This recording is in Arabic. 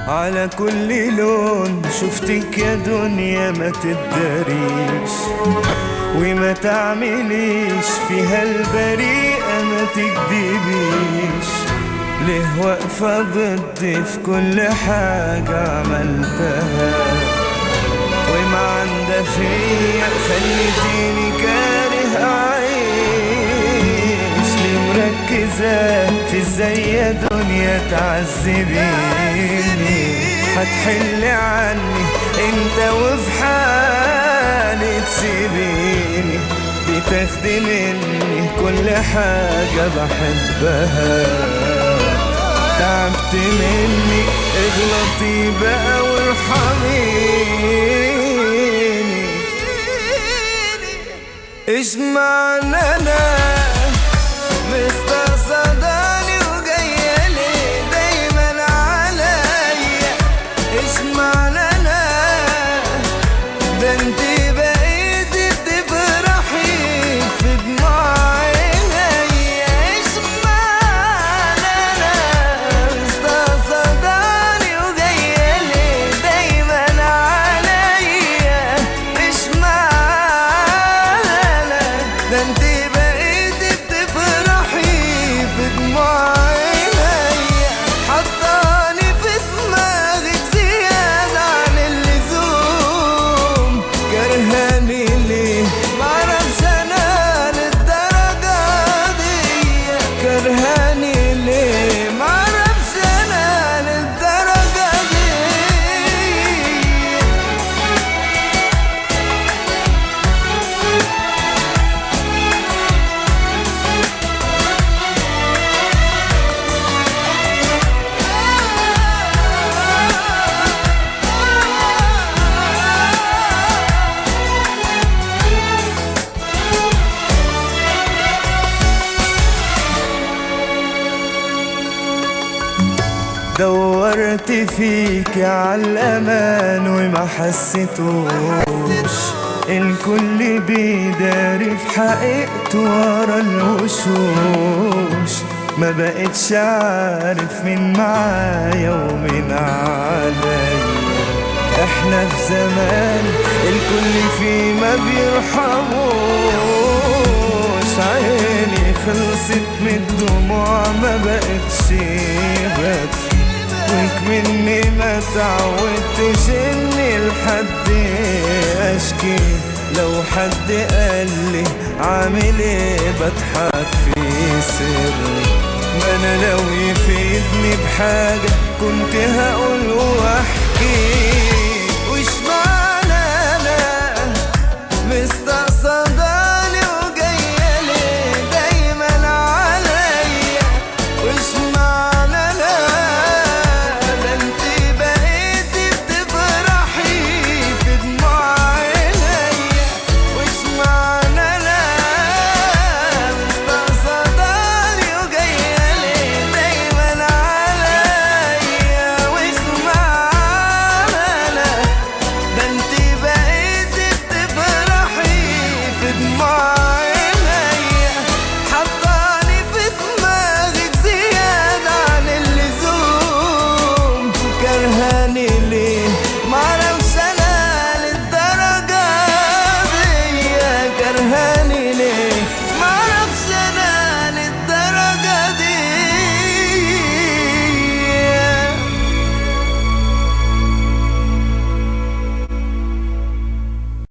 على كل لون شفتك يا دنيا ما تداريش، وما تعمليش فيها البريئة ما تكدبيش. ليه واقفة ضدي في كل حاجة عملتها، وما عندها فيا خليتيني كاره أعيش. ليه مركزة في ازاي يا دنيا تعذبيني، هتحلي عني انت وفي حالي تسيبيني. بتاخدي مني كل حاجة بحبها، تعبت منك اغلطي بقى وارحميني. ايش معنى انا مستقصداني وجاية ليه دايما عليا؟ ايش معنى انا ده انتي بقيتي تفرحي في دموع عينيا؟ ايش معنى انا مستقصداني وجاية ليه دايما عليا؟ ايش معنى انا ده انتي بقيتي بتفرحي في دموع عينيا؟ حطاني في دماغك زيادة عن اللزوم، كرهاني ليه معرفش انا للدرجة دي، كرهاني ليه معرفش انا للدرجة دي. دورت فيك عالأمان وما حسيتوش، الكل بيداري في حقيقته ورا الوشوش. ما بقتش عارف مين معايا ومين عليا. احنا في زمان الكل فيه ما بيرحموش، عيني خلصت من الدموع ما بقتش بس، وكمني ما تعودتش اني لحد اشكي. لو حد قالي عامل ايه بضحك في سر، ما انا لو يفيدني بحاجة كنت هقول واحد